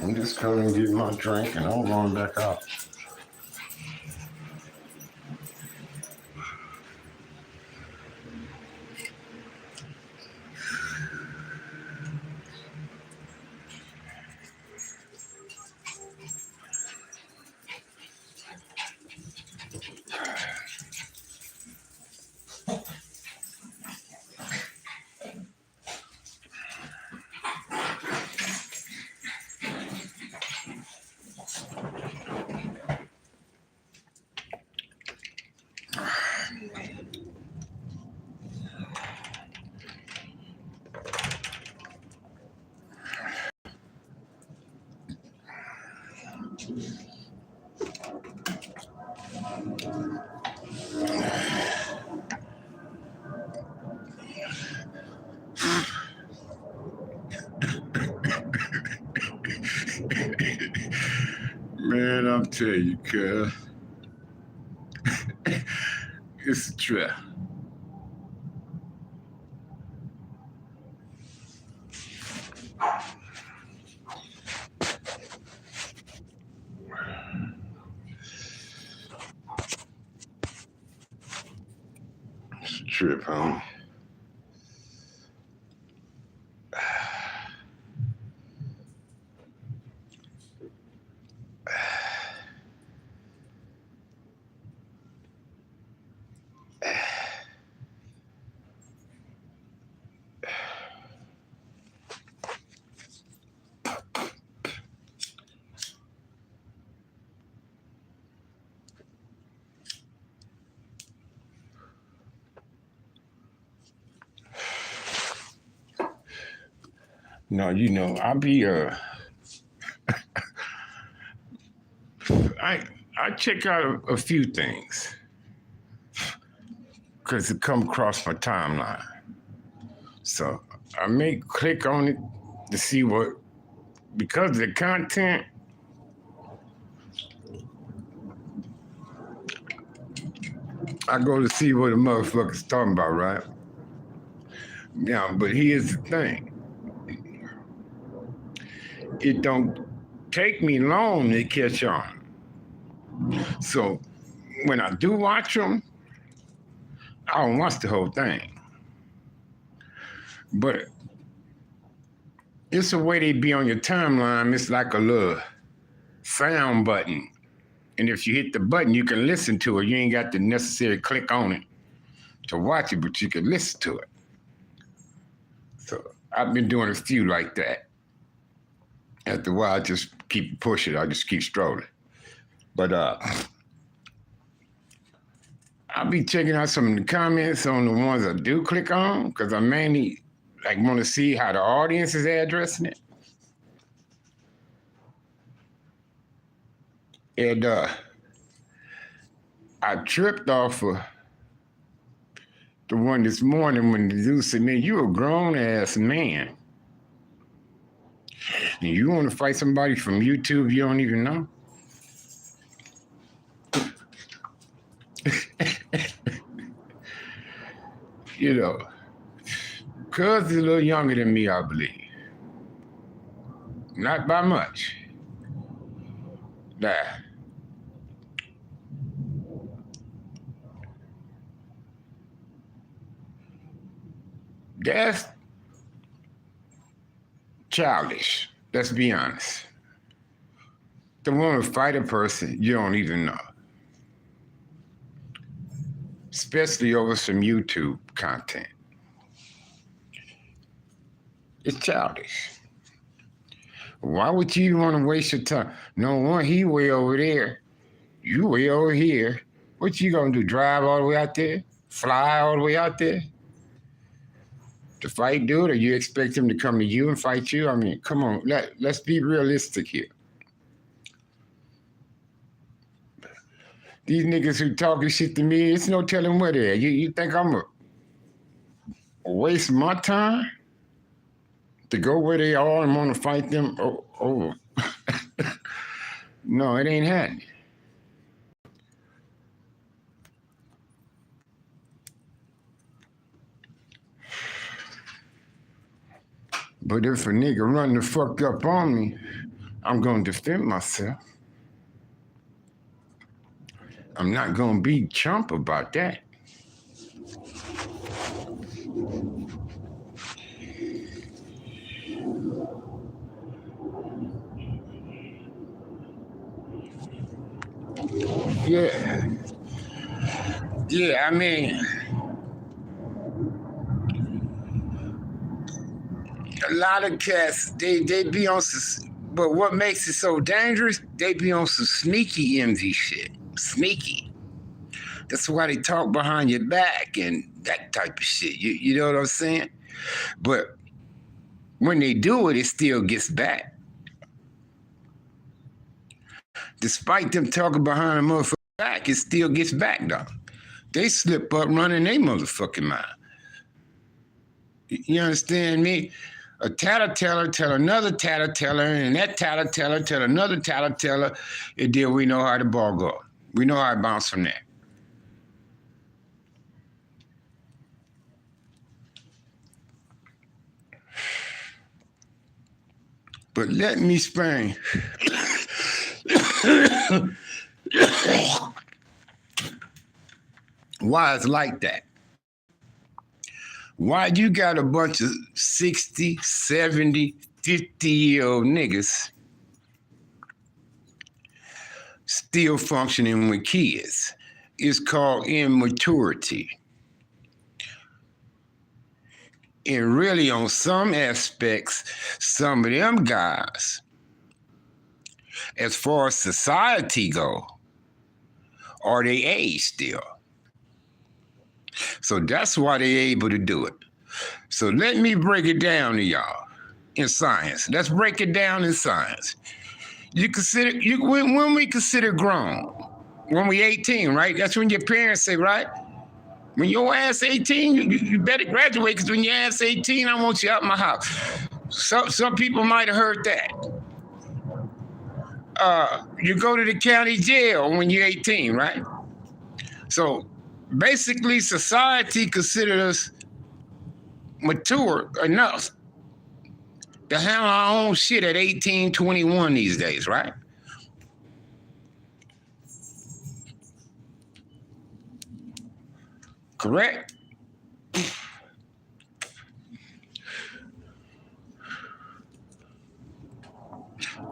I'm just coming to get my drink and I'm going back out. Man, I'm telling you, cuz. It's a trip. It's a trip, homie. No, you know, I check out a few things because it come across my timeline. So I may click on it to see what, because of the content, I go to see what the motherfucker's talking about, right? Yeah, but here's the thing. It don't take me long to catch on. So when I do watch them, I don't watch the whole thing. But it's the way they be on your timeline. It's like a little sound button. And if you hit the button, you can listen to it. You ain't got to necessarily click on it to watch it, but you can listen to it. So I've been doing a few like that. After a while, I just keep pushing. I just keep strolling. But I'll be checking out some of the comments on the ones I do click on, because I mainly want to see how the audience is addressing it. And I tripped off of the one this morning when the dude said, man, you a grown-ass man. And you want to fight somebody from YouTube you don't even know? You know, cuz is a little younger than me, I believe. Not by much. Nah. That's childish. Let's be honest. To want to fight a person you don't even know. Especially over some YouTube content. It's childish. Why would you want to waste your time? No one, he way over there. You way over here. What you gonna do? Drive all the way out there? Fly all the way out there? To fight dude? Or you expect him to come to you and fight you? I mean, come on, let's be realistic here. These niggas who talking shit to me, it's no telling where they're at. You think I'm gonna waste my time to go where they are and want to fight them? Oh. No, it ain't happening. But if a nigga run the fuck up on me, I'm going to defend myself. I'm not going to be chump about that. Yeah. Yeah, I mean, a lot of cats, they be on some, but what makes it so dangerous, they be on some sneaky envy shit. Sneaky. That's why they talk behind your back and that type of shit. You know what I'm saying? But when they do it, it still gets back. Despite them talking behind a motherfucker's back, it still gets back, though. They slip up running their motherfucking mouth. You understand me? A tattleteller tell another tattleteller, and that tattleteller tell another tattleteller, and then we know how the ball goes. We know how it bounce from there. But let me explain. Why it's like that. Why you got a bunch of 60, 70, 50-year-old niggas still functioning with kids? It's called immaturity. And really, on some aspects, some of them guys, as far as society go, are they age still. So that's why they're able to do it. So let me break it down to y'all in science. Let's break it down in science. When we consider grown, when we 18, right? That's when your parents say, right? When your ass 18, you better graduate, because when your ass 18, I want you out my house. Some people might have heard that. You go to the county jail when you're 18, right? So basically, society considers us mature enough to handle our own shit at 18, 21 these days, right? Correct?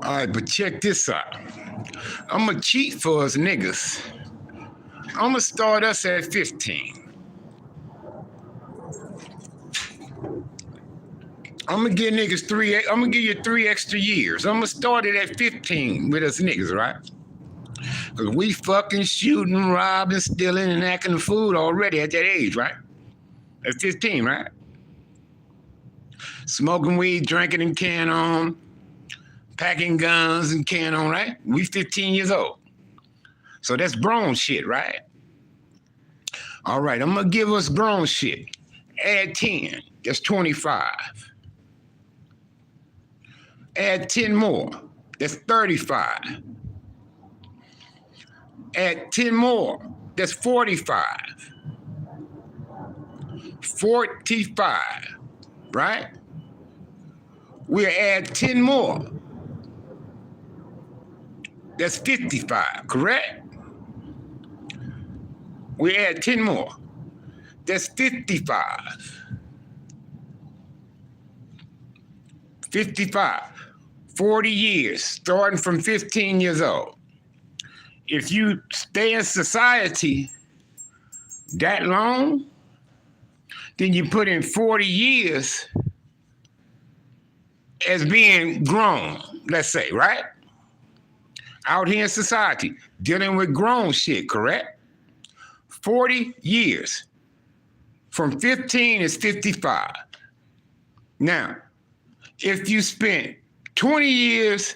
All right, but check this out. I'm going to cheat for us niggas. I'm going to start us at 15. I'm going to give niggas I'm going to give you 3 extra years. I'm going to start it at 15 with us niggas, right? Because we fucking shooting, robbing, stealing, and acting the fool already at that age, right? At 15, right? Smoking weed, drinking and can on, packing guns and can on, right? We 15 years old. So that's grown shit, right? All right, I'm going to give us grown shit. Add 10, that's 25. Add 10 more, that's 35. Add 10 more, that's 45. 45, right? We'll add 10 more. That's 55, correct? We add 10 more. That's 55. 55. 40 years, starting from 15 years old. If you stay in society that long, then you put in 40 years as being grown, let's say, right? Out here in society, dealing with grown shit, correct? 40 years. From 15 is 55. Now, if you spent 20 years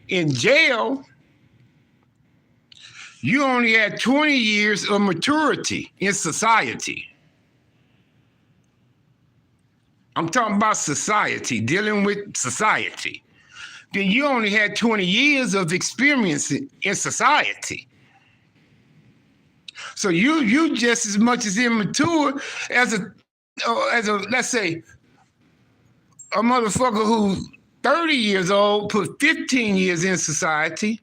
in jail, you only had 20 years of maturity in society. I'm talking about society, dealing with society. Then you only had 20 years of experience in society. So you just as much as immature as a let's say, a motherfucker who's 30 years old put 15 years in society.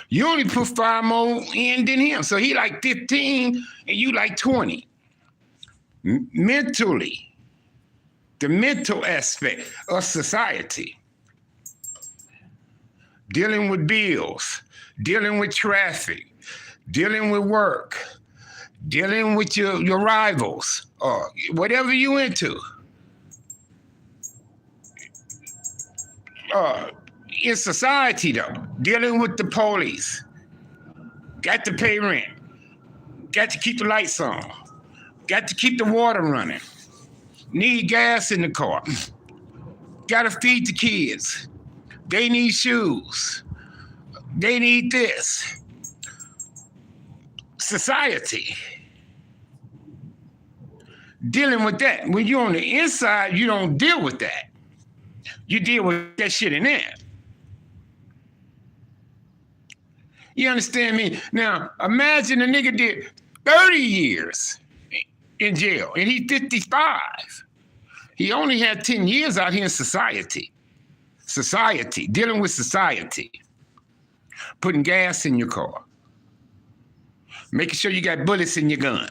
You only put 5 more in than him. So he like 15 and you like 20. Mentally, the mental aspect of society. Dealing with bills, dealing with traffic, dealing with work, dealing with your rivals, or whatever you into. In society, though, dealing with the police, got to pay rent, got to keep the lights on, got to keep the water running, need gas in the car, got to feed the kids, they need shoes, they need this. Society. Dealing with that. When you're on the inside, you don't deal with that. You deal with that shit in there. You understand me? Now, imagine a nigga did 30 years in jail, and he's 55. He only had 10 years out here in society. Society, dealing with society. Putting gas in your car. Making sure you got bullets in your gun.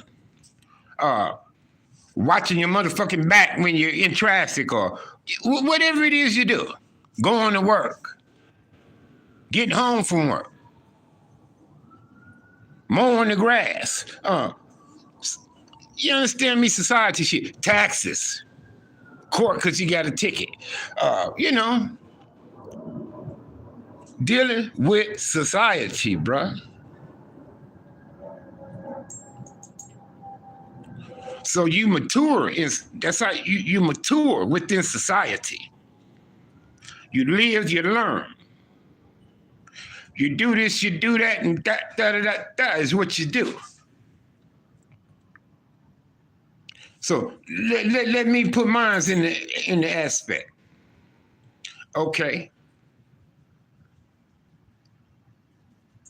Watching your motherfucking back when you're in traffic or whatever it is you do. Going to work. Getting home from work. Mowing the grass. You understand me? Society shit. Taxes. Court because you got a ticket. Dealing with society, bruh. So you mature, that's how you mature within society. You live, you learn. You do this, you do that, and that is what you do. So let me put mine in the aspect. Okay.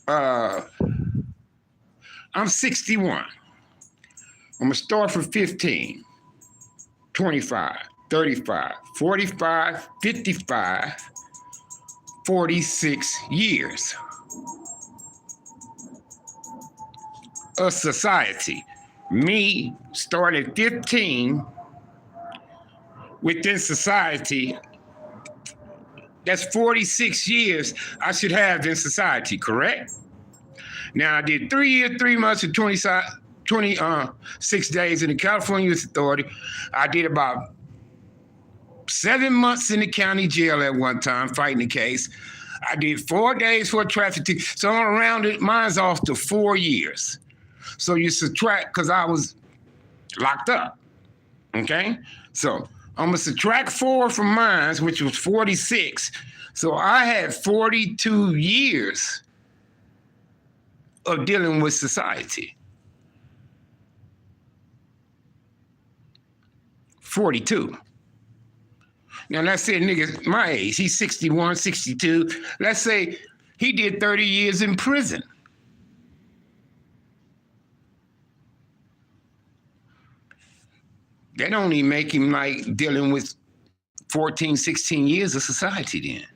I'm 61. I'm going to start from 15, 25, 35, 45, 55, 46 years of society. Me started 15 within society. That's 46 years I should have in society, correct? Now, I did 3 years, 3 months, and 26 days in the California Youth Authority. I did about 7 months in the county jail at one time, fighting the case. I did 4 days for a traffic ticket. So I'm around it, mine's off to 4 years. So you subtract, because I was locked up, okay? So I'm gonna subtract 4 from mine, which was 46. So I had 42 years of dealing with society. 42. Now, let's say a nigga my age, he's 61, 62. Let's say he did 30 years in prison. That only make him like dealing with 14, 16 years of society then.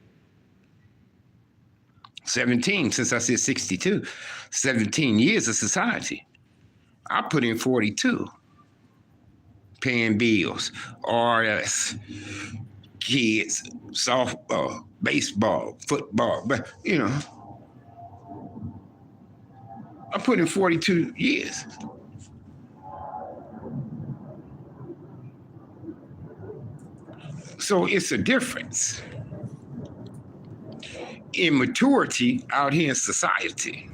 17, since I said 62. 17 years of society. I put in 42. Paying bills, RS, kids, softball, baseball, football, but I put in 42 years. So it's a difference. Immaturity out here in society.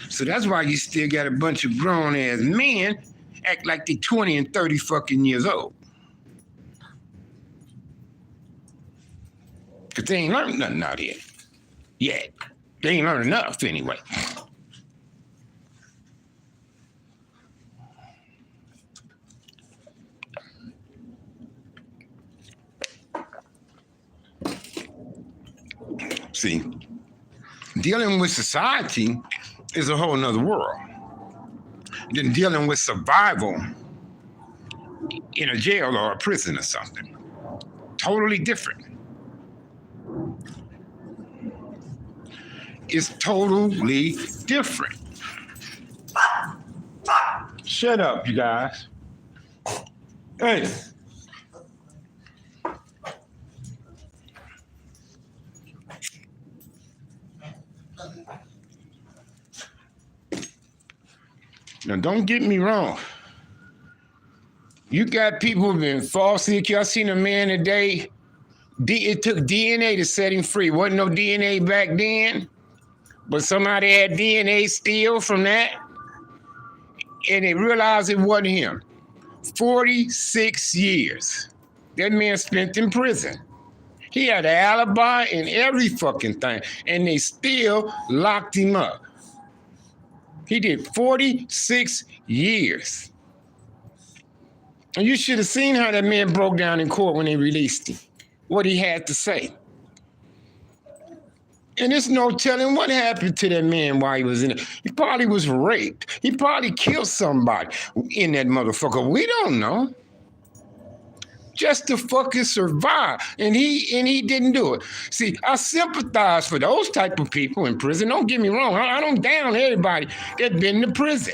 So that's why you still got a bunch of grown-ass men act like they 20 and 30 fucking years old. Because they ain't learned nothing out here yet. They ain't learned enough anyway. See, dealing with society is a whole nother world. Then dealing with survival in a jail or a prison or something. Totally different. It's totally different. Shut up, you guys. Hey. Now, don't get me wrong. You got people who've been falsely accused. I seen a man today. It took DNA to set him free. Wasn't no DNA back then, but somebody had DNA still from that, and they realized it wasn't him. 46 years. That man spent in prison. He had an alibi and every fucking thing, and they still locked him up. He did 46 years. And you should have seen how that man broke down in court when they released him, what he had to say. And there's no telling what happened to that man while he was in it. He probably was raped. He probably killed somebody in that motherfucker. We don't know. Just to fucking survive. And he didn't do it. See, I sympathize for those type of people in prison. Don't get me wrong. I don't down everybody that's been to prison.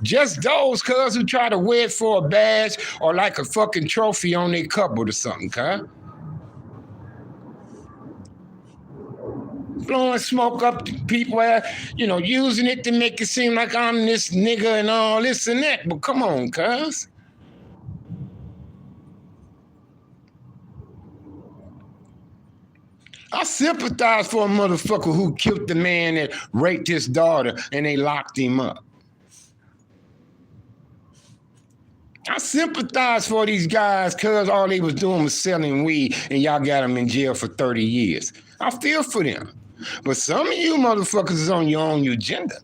Just those cuz who try to wear it for a badge or like a fucking trophy on their cupboard or something, cuz. Blowing smoke up to people, using it to make it seem like I'm this nigga and all this and that. But come on, cuz. I sympathize for a motherfucker who killed the man that raped his daughter and they locked him up. I sympathize for these guys because all they was doing was selling weed and y'all got them in jail for 30 years. I feel for them. But some of you motherfuckers is on your own agenda.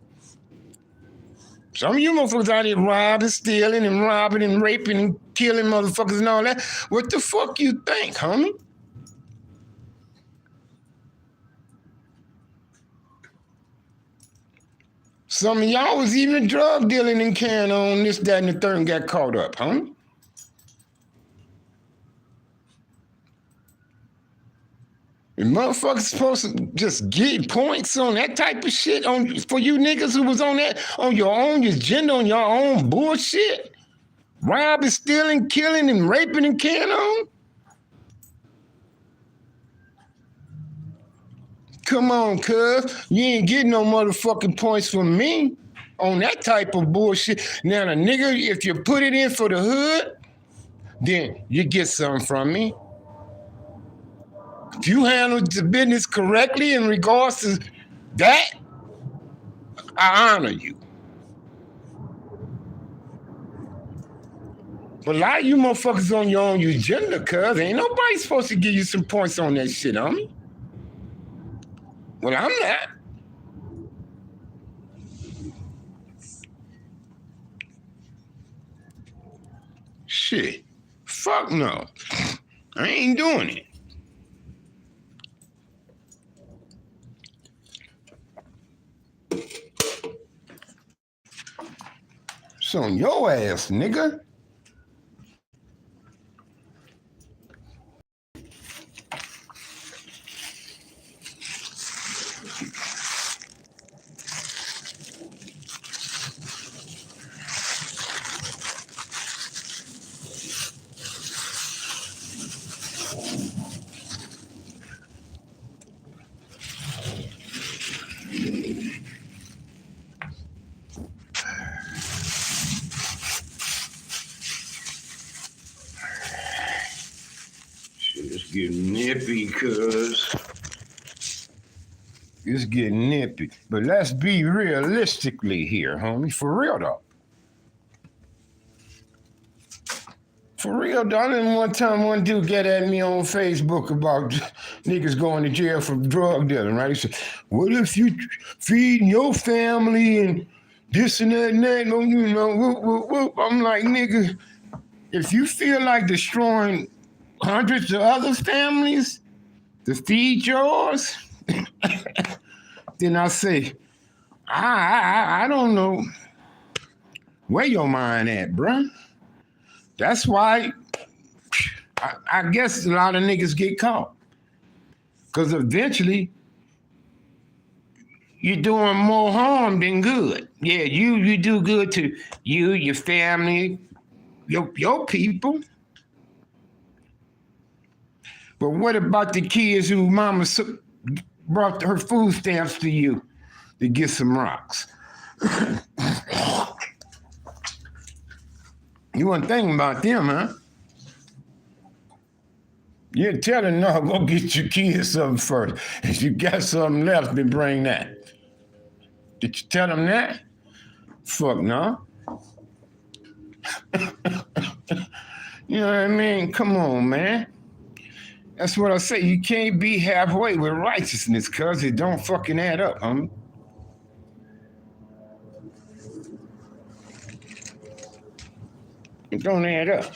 Some of you motherfuckers out here robbing, stealing, and robbing and raping and killing motherfuckers and all that. What the fuck you think, homie? Some of y'all was even drug dealing and carrying on this, that, and the third and got caught up, homie. And motherfuckers supposed to just get points on that type of shit for you niggas who was on that, on your own agenda, on your own bullshit? Robbing, stealing, killing, and raping and carrying on? Come on, cuz. You ain't getting no motherfucking points from me on that type of bullshit. Now, the nigga, if you put it in for the hood, then you get something from me. If you handle the business correctly in regards to that, I honor you. But a lot of you motherfuckers on your own agenda, cuz ain't nobody supposed to give you some points on that shit, homie. Well, I'm not. Shit. Fuck no. I ain't doing it. It's on your ass, nigga. It's getting nippy, cuz. It's getting nippy. But let's be realistically here, homie. For real, though. For real, though. I didn't one dude get at me on Facebook about niggas going to jail for drug dealing, right? He said, what if you feeding your family and this and that and that? You know, whoop, whoop. I'm like, nigga, if you feel like destroying hundreds of other families to feed yours, then I say, I don't know where your mind at, bruh. That's why I guess a lot of niggas get caught. Because eventually you're doing more harm than good. Yeah, you do good to you, your family, your people. But what about the kids who mama brought her food stamps to you to get some rocks? You wasn't thinking about them, huh? You tell them, no, go get your kids something first. If you got something left, then bring that. Did you tell them that? Fuck no. You know what I mean? Come on, man. That's what I say. You can't be halfway with righteousness, cuz it don't fucking add up, homie. It don't add up.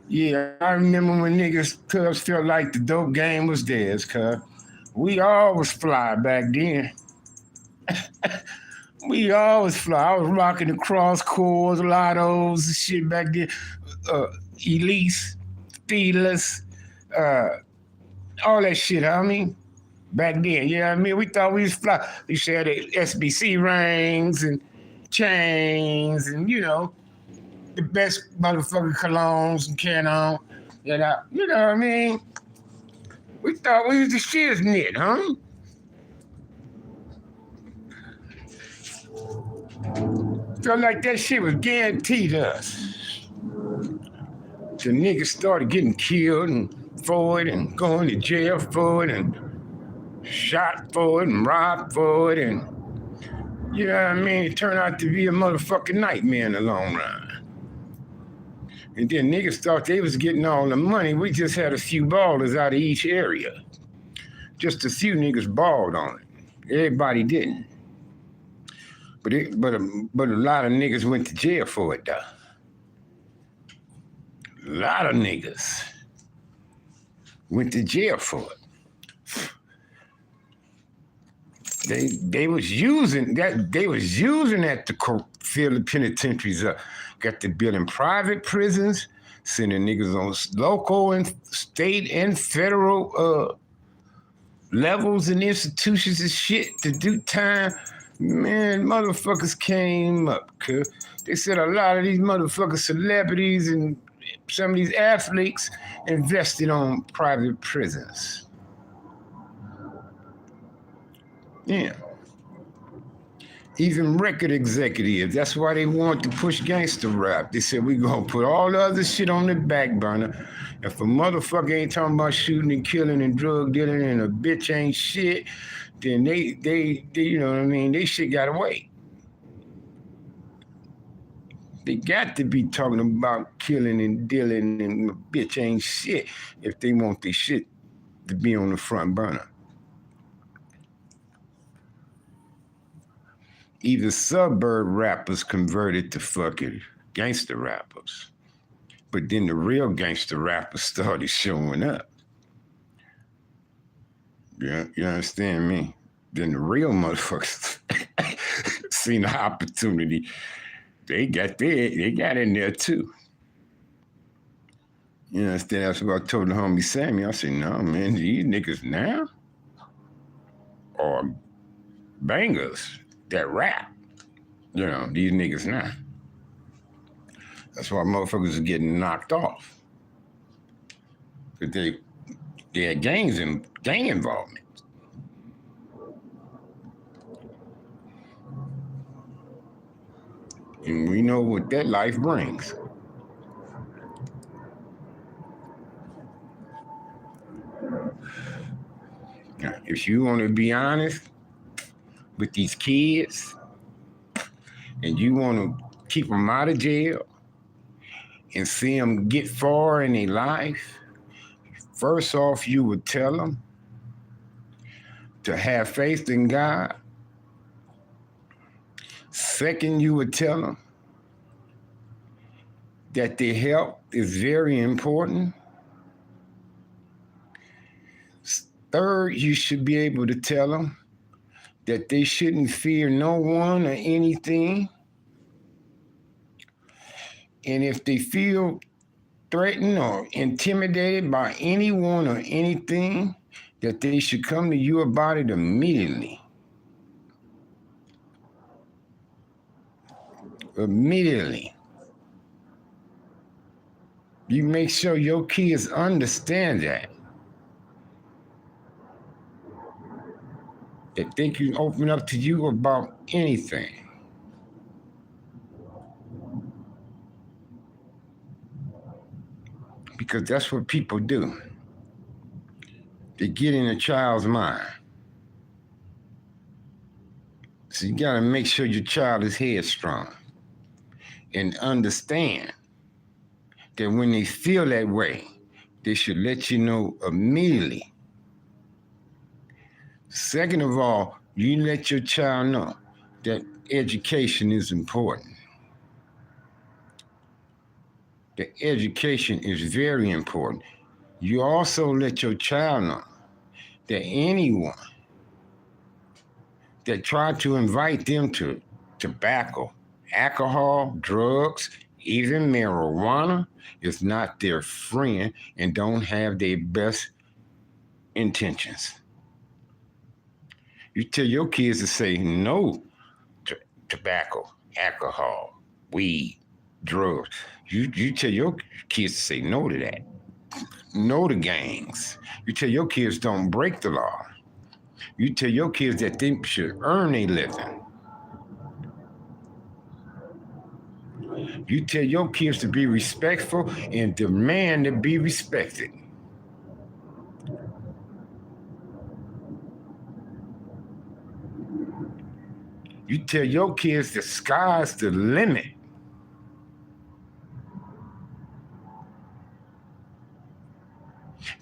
Yeah, I remember when niggas, cuz felt like the dope game was theirs, cuz. We always fly back then. We always fly. I was rocking the cross chords, lottos, and shit back then. Elise, Steelers, uh, all that shit, homie. Back then, you know what I mean? We thought we was fly. We shared the SBC rings and chains and, you know, the best motherfucking colognes and canon. You know what I mean? We thought we was the shiznit, huh? Felt like that shit was guaranteed to us. The niggas started getting killed and for it and going to jail for it and shot for it and robbed for it and, you know what I mean? It turned out to be a motherfucking nightmare in the long run. And then niggas thought they was getting all the money. We just had a few ballers out of each area. Just a few niggas balled on it. Everybody didn't. But a lot of niggas went to jail for it, though. A lot of niggas went to jail for it. They was using that. They was using that to fill the penitentiaries up. Got to building private prisons, sending niggas on local and state and federal levels and institutions and shit to do time. Man, motherfuckers came up, cuz. They said a lot of these motherfucking celebrities and some of these athletes invested on private prisons. Yeah. Even record executives, that's why they wanted to push gangster rap. They said, we gonna put all the other shit on the back burner. If a motherfucker ain't talking about shooting and killing and drug dealing and a bitch ain't shit, then they you know what I mean, they shit gotta wait. They got to be talking about killing and dealing and a bitch ain't shit if they want their shit to be on the front burner. Either suburb rappers converted to fucking gangster rappers. But then the real gangster rappers started showing up. Yeah, you understand me? Then the real motherfuckers seen the opportunity. They got in there too. You understand? That's what I told the homie Sammy. I said, no, man, these niggas now are bangers that rap. You know, these niggas now. That's why motherfuckers are getting knocked off. Because they had gang involvement. And we know what that life brings. Now, if you want to be honest with these kids and you want to keep them out of jail and see them get far in their life, first off, you would tell them to have faith in God. Second, you would tell them that their health is very important. Third, you should be able to tell them that they shouldn't fear no one or anything. And if they feel threatened or intimidated by anyone or anything, that they should come to you about it immediately. Immediately. You make sure your kids understand that they can open up to you about anything. Because that's what people do. They get in a child's mind. So you got to make sure your child is headstrong and understand that when they feel that way, they should let you know immediately. Second of all, you let your child know that education is important. That education is very important. You also let your child know that anyone that try to invite them to tobacco, alcohol, drugs, even marijuana is not their friend and don't have their best intentions. You tell your kids to say no to tobacco, alcohol, weed, drugs. You tell your kids to say no to that. No to gangs. You tell your kids don't break the law. You tell your kids that they should earn a living. You tell your kids to be respectful and demand to be respected. You tell your kids the sky's the limit.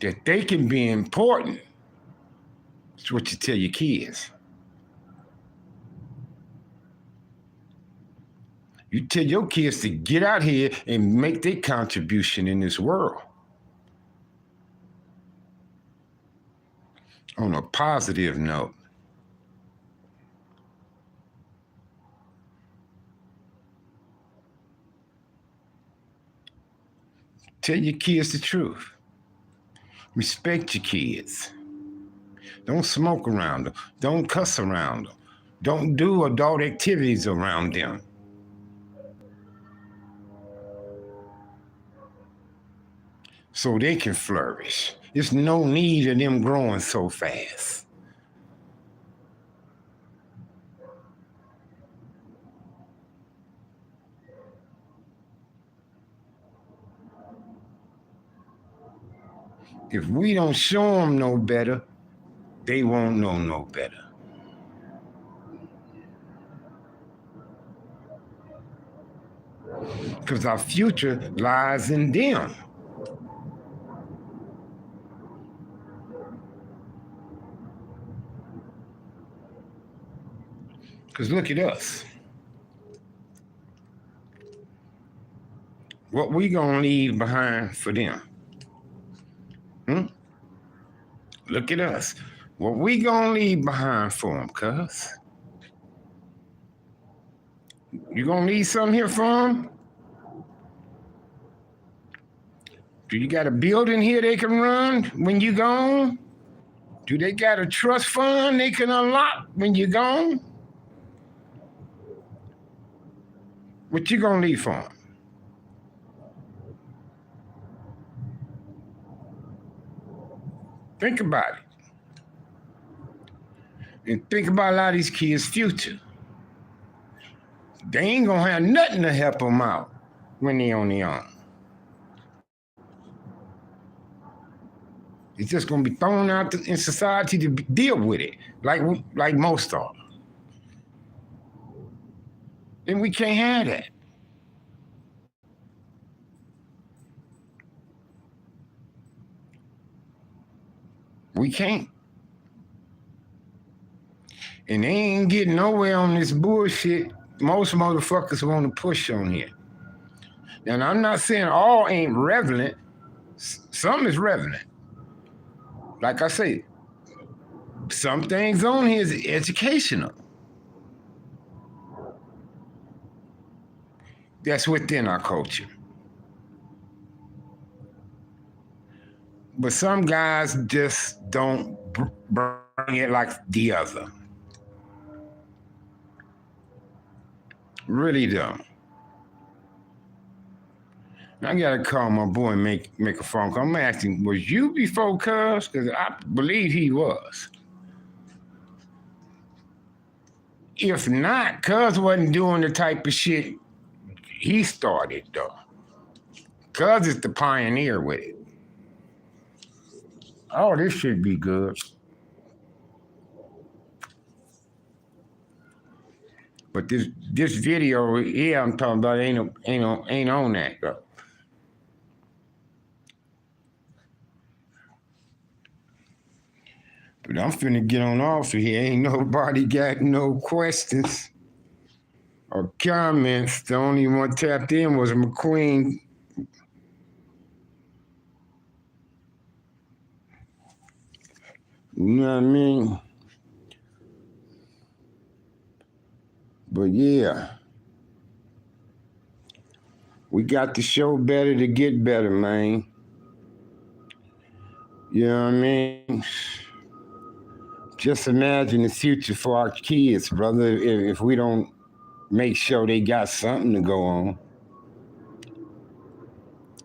That they can be important. That's what you tell your kids. You tell your kids to get out here and make their contribution in this world. On a positive note. Tell your kids the truth. Respect your kids. Don't smoke around them. Don't cuss around them. Don't do adult activities around them. So they can flourish. There's no need of them growing so fast. If we don't show them no better, they won't know no better. Because our future lies in them. Because look at us. What we gonna leave behind for them? Look at us. What we gonna leave behind for them, cuz? You gonna leave something here for them? Do you got a building here they can run when you gone? Do they got a trust fund they can unlock when you gone? What you gonna leave for them? Think about it. And think about a lot of these kids' future. They ain't gonna have nothing to help them out when they on their own. It's just gonna be thrown out in society to deal with it, like most are. And we can't have that. We can't. And they ain't getting nowhere on this bullshit most motherfuckers want to push on here. And I'm not saying all ain't relevant. Some is relevant. Like I say, some things on here is educational. That's within our culture. But some guys just don't bring it like the other. Really don't. I gotta call my boy and make a phone call. I'm asking, was you before Cuz? Because I believe he was. If not, Cuz wasn't doing the type of shit he started though. Cuz is the pioneer with it. Oh, this should be good. But this video, yeah, I'm talking about ain't on that though. But I'm finna get on off of here. Ain't nobody got no questions or comments. The only one tapped in was McQueen. You know what I mean? But yeah, we got to show better to get better, man. You know what I mean? Just imagine the future for our kids, brother, if we don't make sure they got something to go on.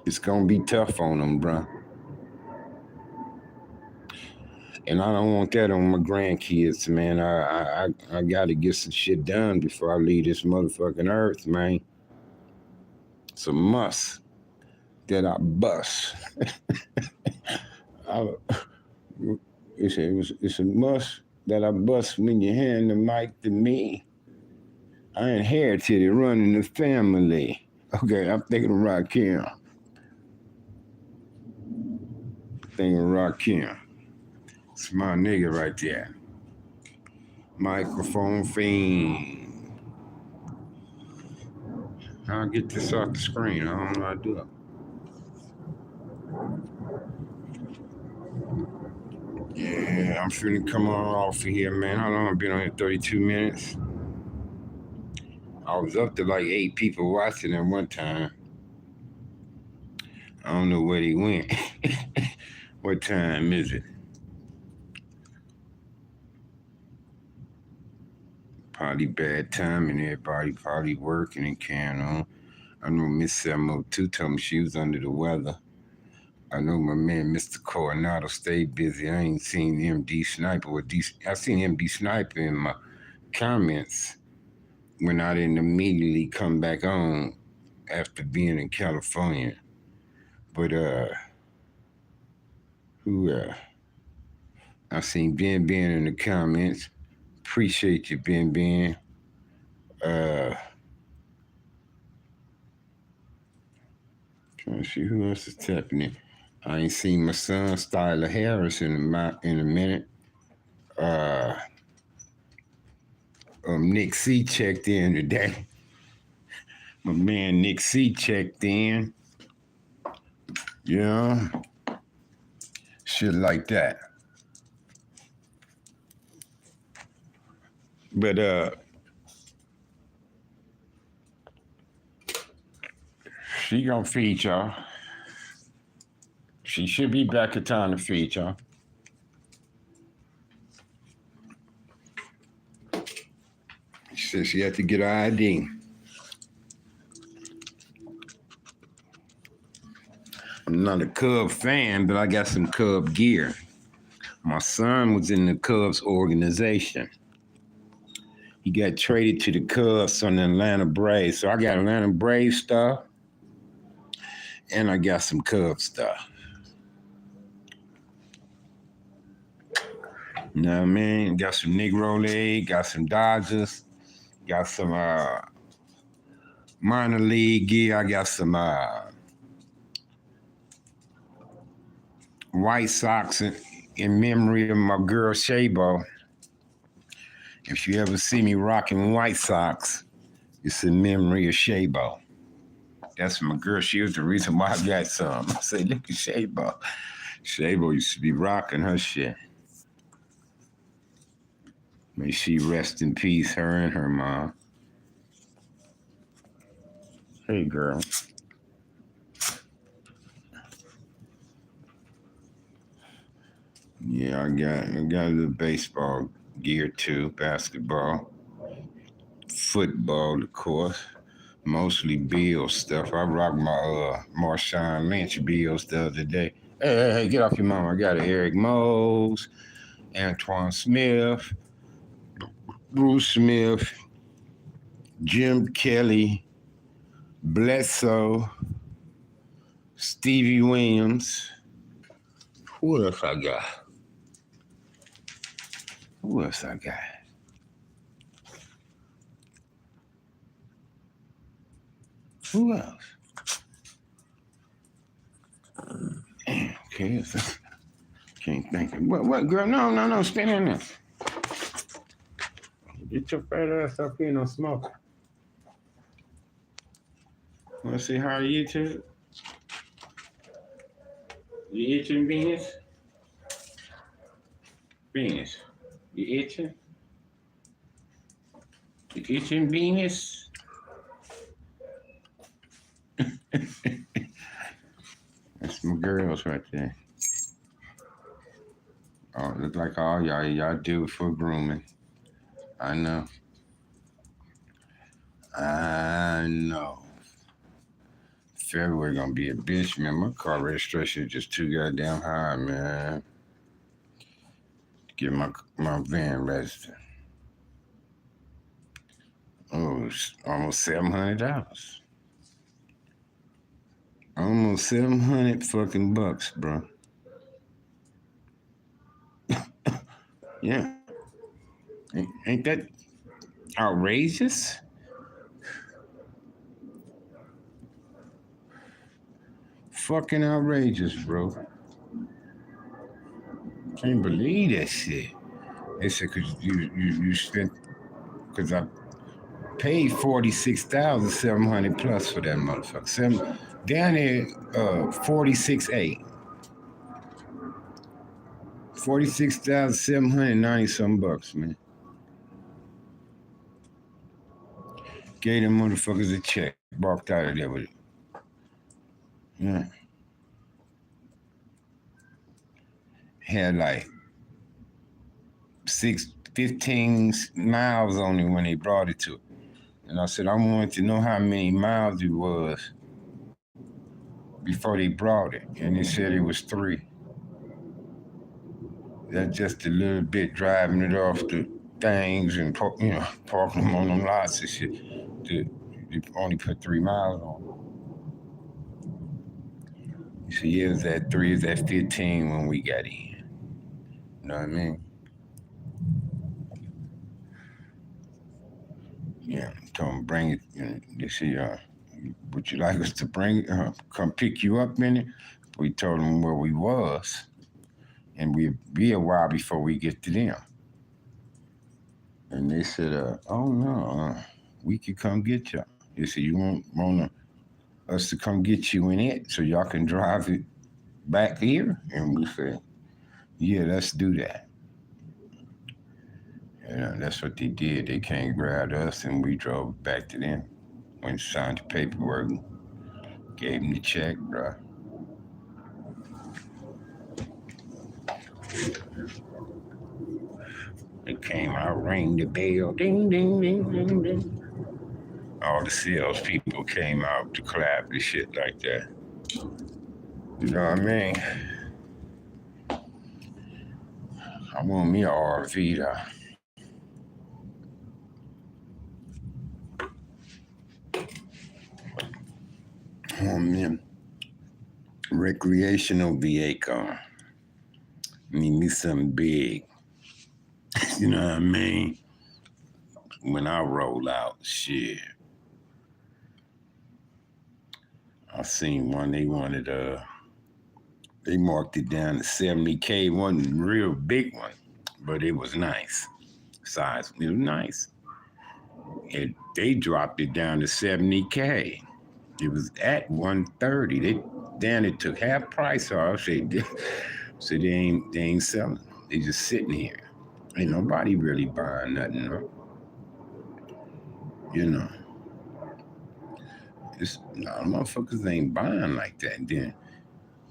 It's gonna be tough on them, bro. And I don't want that on my grandkids, man. I gotta get some shit done before I leave this motherfucking earth, man. It's a must that I bust. It's a must that I bust when you hand the mic to me. I inherited it running the family. Okay, I'm thinking of Rakim. It's my nigga right there. Microphone fiend. I'll get this off the screen. I don't know how to do it. Yeah, I'm finna come on off of here, man. How long I been on here? 32 minutes. I was up to like 8 people watching at one time. I don't know where they went. What time is it? Probably bad timing. Everybody probably working and carrying on. I know Miss 702 told me she was under the weather. I know my man Mr. Coronado stayed busy. I ain't seen MD Sniper I seen MD Sniper in my comments when I didn't immediately come back on after being in California. But I seen Ben in the comments. Appreciate you, Ben. Trying to see who else is tapping in. I ain't seen my son Styler Harris in a minute. Nick C checked in today. My man Nick C checked in. Yeah. Shit like that. But she gonna feed y'all. She should be back in time to feed y'all. She said she had to get her ID. I'm not a Cub fan, but I got some Cub gear. My son was in the Cubs organization. He got traded to the Cubs on the Atlanta Braves. So I got Atlanta Braves stuff, and I got some Cubs stuff. You know what I mean? Got some Negro League, got some Dodgers, got some minor league gear. I got some White Sox in memory of my girl Shabo. If you ever see me rocking White Sox, it's in memory of Shabo. That's my girl. She was the reason why I got some. I say, look at Shabo. Shabo used to be rocking her shit. May she rest in peace, her and her mom. Hey, girl. Yeah, I got a little baseball gear too, basketball, football, of course. Mostly Bill stuff. I rocked my Marshawn Lynch Bills the other day. Hey, get off your mom. I got Eric Mose, Antoine Smith, Bruce Smith, Jim Kelly, Bledsoe, Stevie Williams. Who else I got? Who else I got? Who else? Damn, okay, can't think of what girl? No, spin in there. Get your fat ass up here, no smoke. Wanna see how you too? You itching, Venus? Venus, you itching? You itching, Venus? That's my girls right there. Oh, look like all y'all do for grooming. I know. I know. February gonna be a bitch, man. My car registration is just too goddamn high, man. Get my van registered. Oh, it's almost $700. Almost 700 fucking bucks, bro. Yeah. Ain't that outrageous? Fucking outrageous, bro. Can't believe that shit. They said cause you spent cause I paid 46,700 plus for that motherfucker. Down there 46.8. 46,790 some bucks, man. Gave them motherfuckers a check. Walked out of there with it. Yeah. Had like 15 miles on it when they brought it to it. And I said, I wanted to know how many miles it was before they brought it. And they said it was 3. That's just a little bit driving it off the things and parking them on them lots and shit. They only put 3 miles on. You see, it was at 3, it was at 15 when we got in. You know what I mean? Yeah, come bring it. They see, would you like us to come pick you up in it? We told them where we was, and we'd be a while before we get to them. And they said, oh no, we could come get you. They said, you want us to come get you in it so y'all can drive it back here? And we said, yeah, let's do that. And that's what they did. They came and grabbed us, and we drove back to them. Went and signed the paperwork, gave them the check, bro. They came out, rang the bell, ding, ding, ding, ding, ding. All the sales people came out to clap and shit like that. You know what I mean? I want me an RV, though. I want me a recreational vehicle. Need me something big. You know what I mean? When I roll out, shit. I seen one, they marked it down to 70K, wasn't a real big one, but it was nice. Size, it was nice. They dropped it down to 70K. It was at 130. They took half price off. So they ain't selling. They just sitting here. Ain't nobody really buying nothing, no. You know, it's motherfuckers ain't buying like that. And then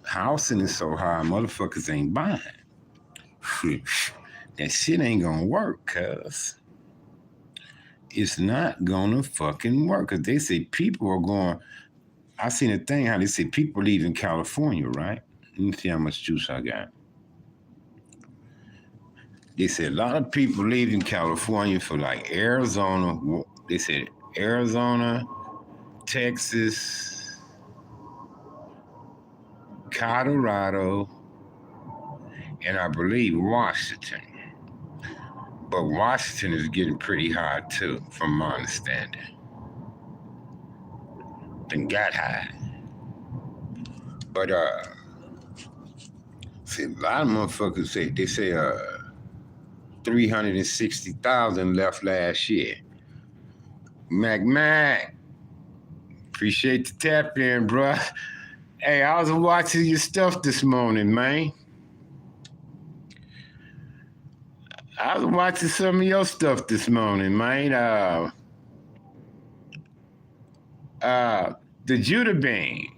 housing is so high, motherfuckers ain't buying. That shit ain't gonna work, cuz it's not gonna fucking work. Cause they say people are going. I seen a thing how they say people leaving California, right? Let me see how much juice I got. They said a lot of people leaving California for like Arizona. They said Arizona, Texas, Colorado, and I believe Washington. But Washington is getting pretty high too, from my understanding. Then got high. But see, a lot of motherfuckers say 360,000 left last year. Mac, appreciate the tap in, bruh. Hey, I was watching your stuff this morning, man. I was watching some of your stuff this morning, man. The Judah Bean.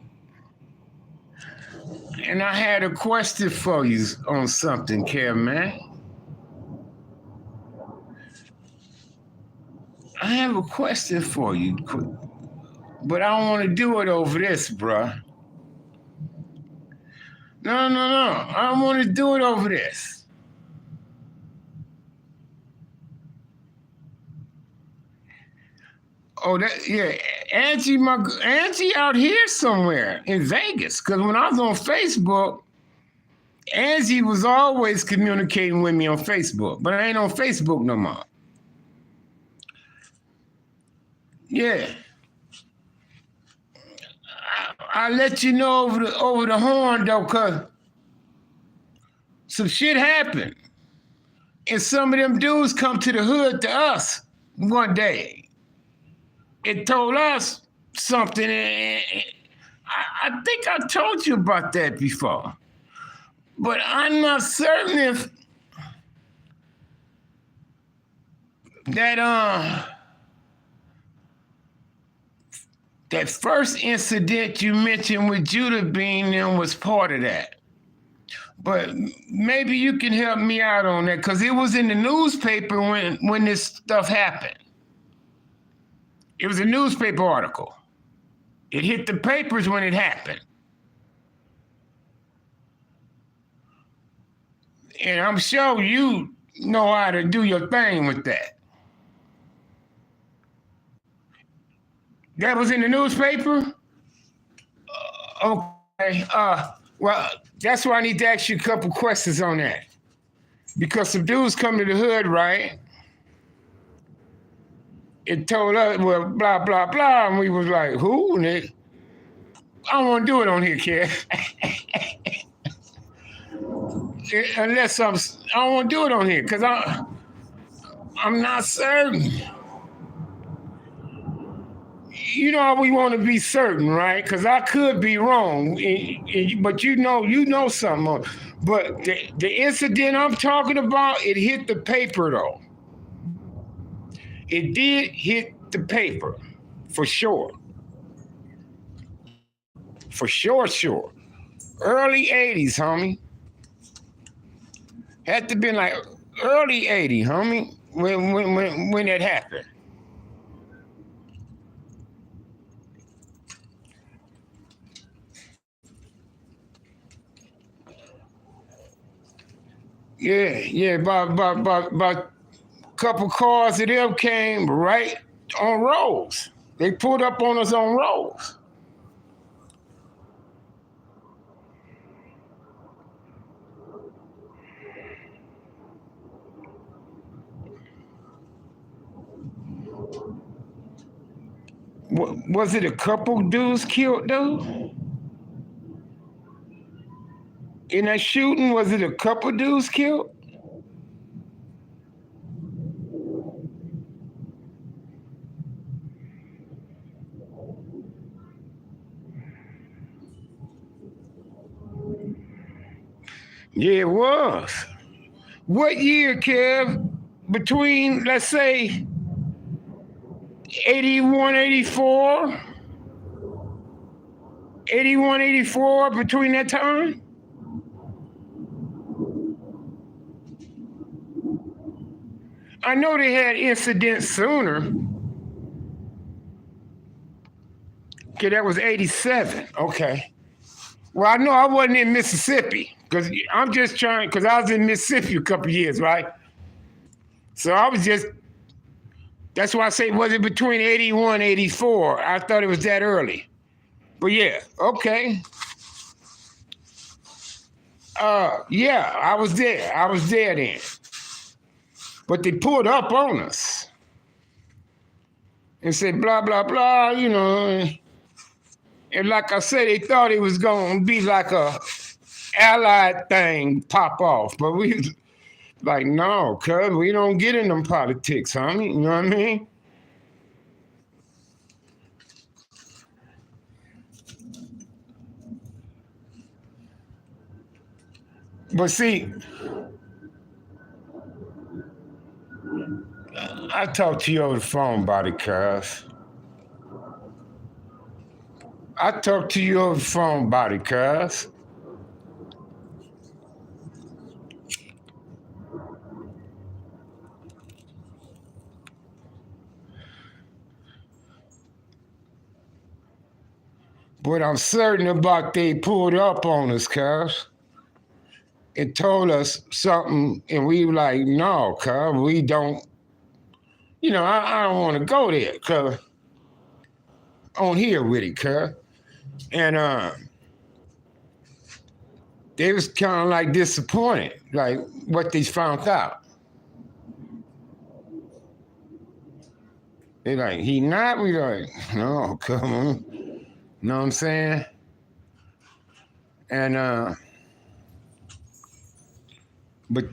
And I had a question for you on something, Kev, man. I have a question for you, but I don't want to do it over this, bruh. No. I don't want to do it over this. Oh, Angie out here somewhere in Vegas. Because when I was on Facebook, Angie was always communicating with me on Facebook, but I ain't on Facebook no more. Yeah. I let you know over the horn though, cause some shit happened. And some of them dudes come to the hood to us one day. It told us something. I think I told you about that before. But I'm not certain if that first incident you mentioned with Judah Bean was part of that. But maybe you can help me out on that, because it was in the newspaper when this stuff happened. It was a newspaper article. It hit the papers when it happened. And I'm sure you know how to do your thing with that. That was in the newspaper? Okay. Well, that's why I need to ask you a couple questions on that. Because some dudes come to the hood, right? It told us, well, blah, blah, blah. And we was like, who? And I don't want to do it on here, kid. Unless I don't want to do it on here, because I'm not certain. You know how we want to be certain, right? Because I could be wrong, but you know something. But the incident I'm talking about, it hit the paper though. It did hit the paper, for sure. For sure. Early 80s, homie. Had to be like early 80s, homie, when it happened. Yeah, about a couple cars of them came right on rolls. They pulled up on us on rolls. Was it a couple dudes killed though? In that shooting, was it a couple dudes killed? Yeah, it was. What year, Kev? Between, let's say, 81, 84, 81, 84, between that time? I know they had incidents sooner. Okay, that was 87. Okay. Well, I know I wasn't in Mississippi because I'm just trying, because I was in Mississippi a couple years, right? So I was just, that's why I say, was it between 81, 84? I thought it was that early. But yeah, okay. Yeah, I was there. I was there then. But they pulled up on us and said, blah, blah, blah, you know. And like I said, they thought it was going to be like a allied thing pop off. But we like, no, cuz we don't get in them politics, homie. You know what I mean? But see, I talked to you over the phone about it, cuz. I talked to you over the phone about it, cuz. But I'm certain about they pulled up on us, cuz. It told us something, and we were like, no, cuz, we don't, I don't want to go there, cuz. On here with it, cuz. And they was kind of like disappointed, like what they found out. They like, he not? We like, no, come on. Know what I'm saying? And but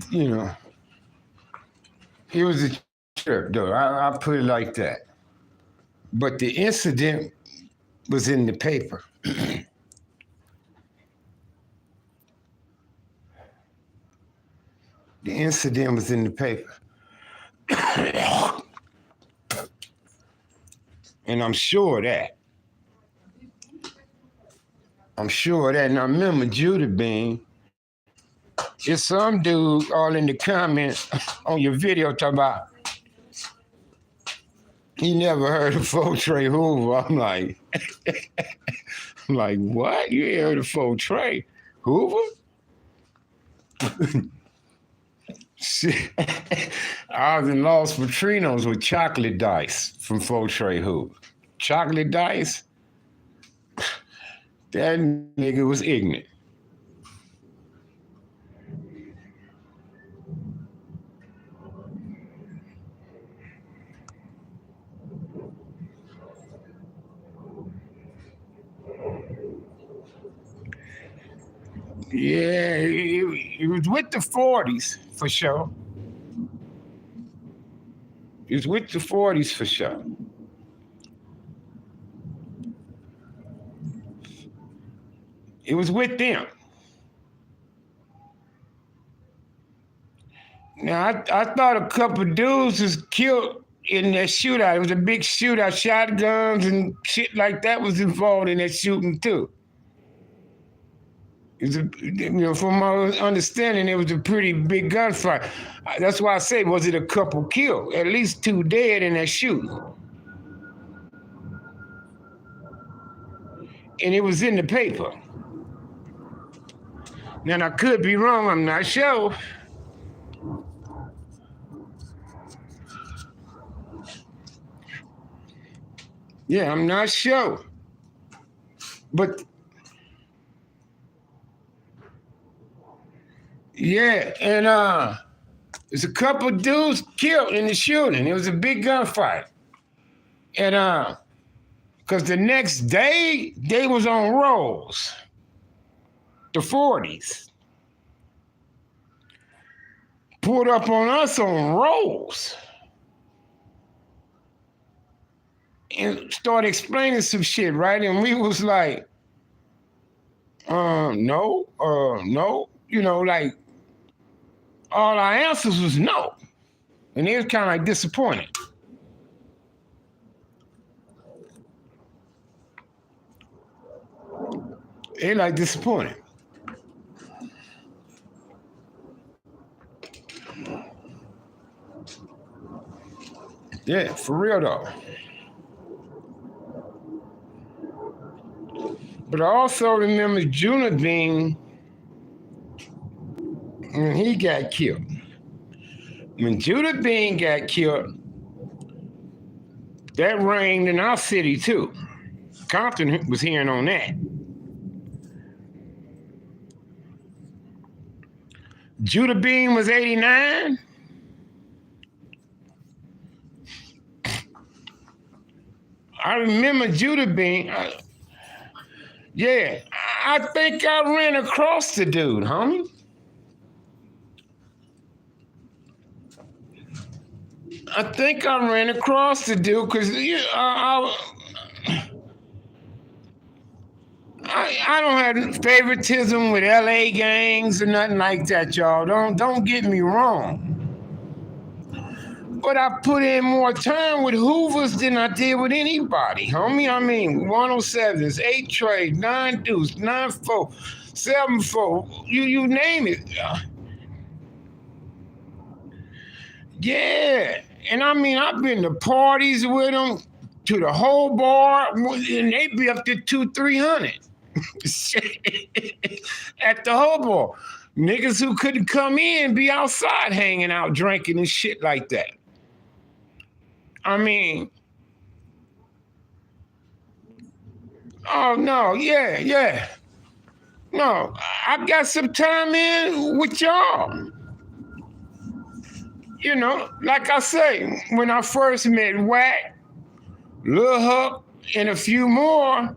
it was a trip though. I put it like that. But the incident was in the paper. The incident was in the paper. And I'm sure of that. I'm sure of that. And I remember Judah Bean. It's some dude all in the comments on your video talking about he never heard of Fortray Hoover. I'm like, what? You ain't heard of Fortray Hoover? Shit. I was in Los Patrinos with chocolate dice from Fortray Hoover. Chocolate dice? That nigga was ignorant. Yeah, it was with the 40s for sure. It was with the 40s for sure. It was with them. Now, I thought a couple dudes was killed in that shootout. It was a big shootout. Shotguns and shit like that was involved in that shooting too. From my understanding, it was a pretty big gunfight. That's why I say, was it a couple killed? At least 2 dead in that shooting. And it was in the paper. Now, I could be wrong. I'm not sure. Yeah, I'm not sure. But yeah, and there's a couple dudes killed in the shooting. It was a big gunfight. And because the next day they was on rolls. The 40s. Pulled up on us on rolls. And started explaining some shit, right? And we was like, no, like, all our answers was no. And they was kind of like disappointed. They like disappointed. Yeah, for real though. But I also remember Juna Bean when he got killed. When Judah Bean got killed, that rained in our city too. Compton was hearing on that. Judah Bean was 89. I remember Judah Bean. Yeah, I think I ran across the dude, homie. I think I ran across the dude because I don't have favoritism with LA gangs or nothing like that, y'all. Don't get me wrong. But I put in more time with Hoovers than I did with anybody, homie. I mean, 107s, 8 trays, 9 deuce, 9-4, 7-4, you name it. Yeah. And I mean, I've been to parties with them, to the whole bar, and they be up to 200-300 at the whole bar. Niggas who couldn't come in be outside hanging out, drinking and shit like that. I mean, oh no, yeah. No, I got some time in with y'all. You know, like I say, when I first met Wack, Lil Huck, and a few more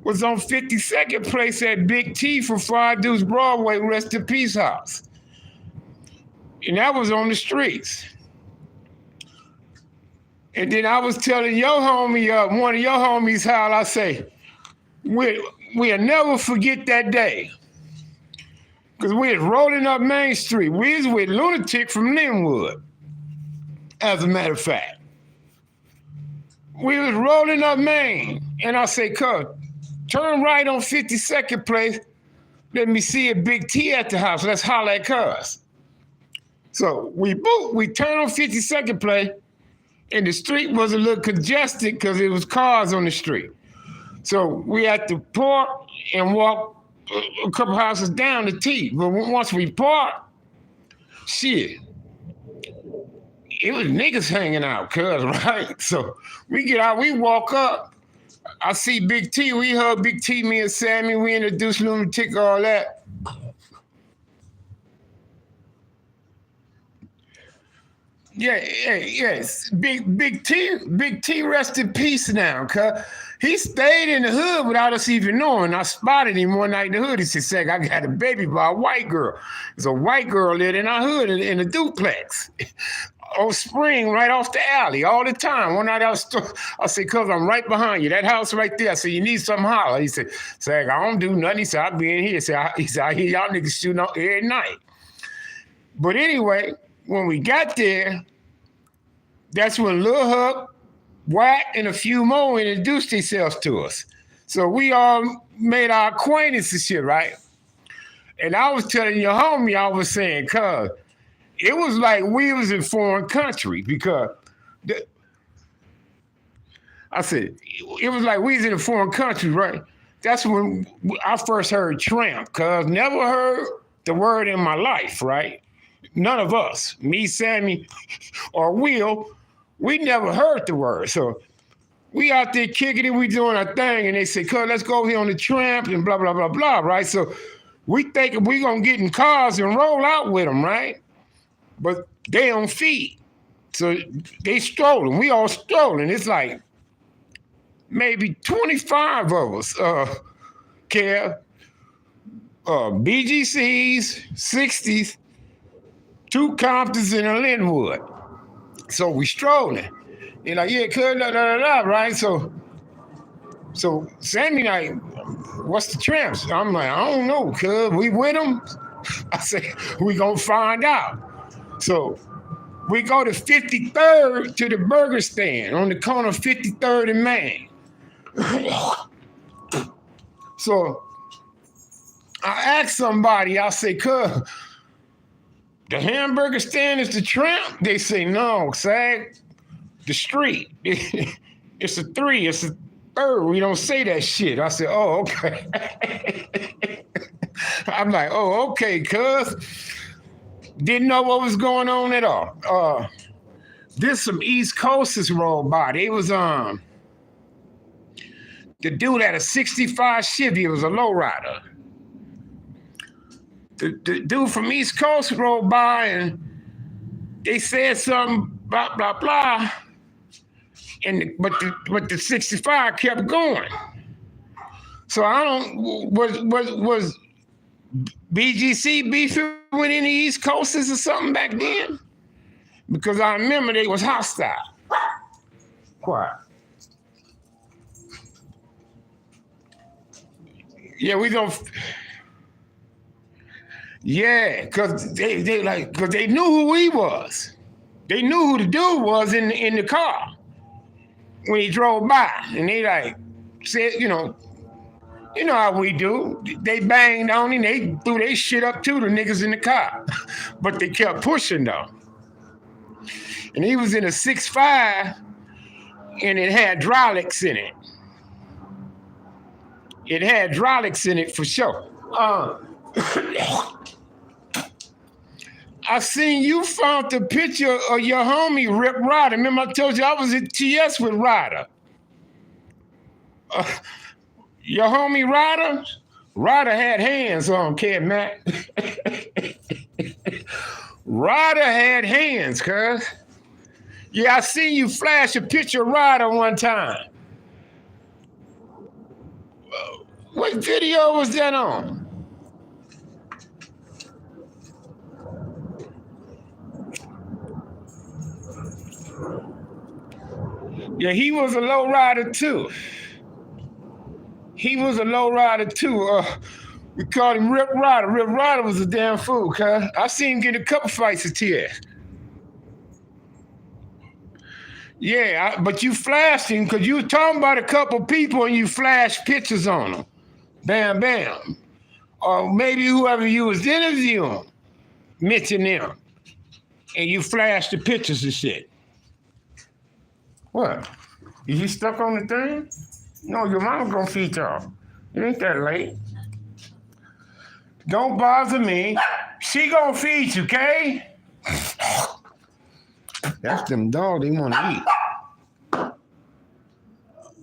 was on 52nd Place at Big T for Five Deuce Broadway, Rest in Peace House. And that was on the streets. And then I was telling your homie, one of your homies, how I say, we'll never forget that day. Because we was rolling up Main Street. We was with Lunatic from Linwood, as a matter of fact. We was rolling up Main, and I say, cuz, turn right on 52nd Place. Let me see a Big T at the house. Let's holler at cuz. So we turn on 52nd Place, and the street was a little congested because it was cars on the street. So we had to park and walk a couple houses down the T. But once we parked, shit, it was niggas hanging out, cuz, right? So we get out, we walk up. I see Big T, we hug Big T, me and Sammy, we introduced Lunatic, all that. Yes. Big T, rest in peace now, cuz. He stayed in the hood without us even knowing. I spotted him one night in the hood. He said, "Sag, I got a baby by a white girl." There's a white girl lived in our hood in a duplex. On Spring, right off the alley, all the time. One night I said, "Cuz, I'm right behind you. That house right there." I said, "You need something, holler." He said, "Sag, I don't do nothing." He said, "I'll be in here." He said, "I hear y'all niggas shooting out every night." But anyway, when we got there, that's when Lil Huck, Wack, and a few more introduced themselves to us. So we all made our acquaintance and shit, right? And I was telling your homie, I was saying, cuz, it was like we was in foreign country because I said, it was like we was in a foreign country, right? That's when I first heard tramp, cuz never heard the word in my life, right? None of us, me, Sammy, or Will, we never heard the word. So we out there kicking it, we doing our thing, and they say, cuz, let's go here on the tramp and blah, blah, blah, blah, right? So we thinking we gonna get in cars and roll out with them, right? But they on feet. So they strolling, we all strolling. It's like maybe 25 of us, Kev, BGCs, 60s, 2 Comptons and a Linwood. So we strolling. They're like, yeah, cuz, right? So Sammy like, what's the tramps? I'm like, I don't know, cuz, we with them? I said, we gonna find out. So we go to 53rd to the burger stand on the corner of 53rd and Main. So I asked somebody, I say, cuz, the hamburger stand is the Tramp? They say, no, Sag, the street. It's a 3, it's a 3rd. We don't say that shit. I said, oh, okay. I'm like, oh, okay, cuz. Didn't know what was going on at all. This some East Coasters rolled by. They was the dude had a 65 Chevy. It was a lowrider. The dude from East Coast rolled by and they said something, blah, blah, blah. But the 65 kept going. So I don't, was BGC beefing with any East Coasters or something back then? Because I remember they was hostile. Quiet. Yeah, we don't. Yeah, cause they knew who he was. They knew who the dude was in the car when he drove by, and they like said, you know how we do. They banged on him. They threw their shit up to the niggas in the car, but they kept pushing though. And he was in a 6.5, and it had hydraulics in it. It had hydraulics in it for sure. I seen you found the picture of your homie, Rip Ryder. Remember I told you I was at TS with Ryder. Your homie Ryder? Ryder had hands on, kid, Matt. Ryder had hands, cuz. Yeah, I seen you flash a picture of Ryder one time. What video was that on? Yeah, he was a low rider too. We called him Rip Ryder. Rip Ryder was a damn fool, cuz. I seen him get a couple fights at TS. Yeah, but you flashed him because you were talking about a couple people and you flashed pictures on them. Bam, bam. Or maybe whoever you was interviewing mentioned them. And you flashed the pictures and shit. What? Is you stuck on the thing? No, your mama gonna feed y'all. It ain't that late. Don't bother me. She gonna feed you, okay? That's them dogs, they wanna eat.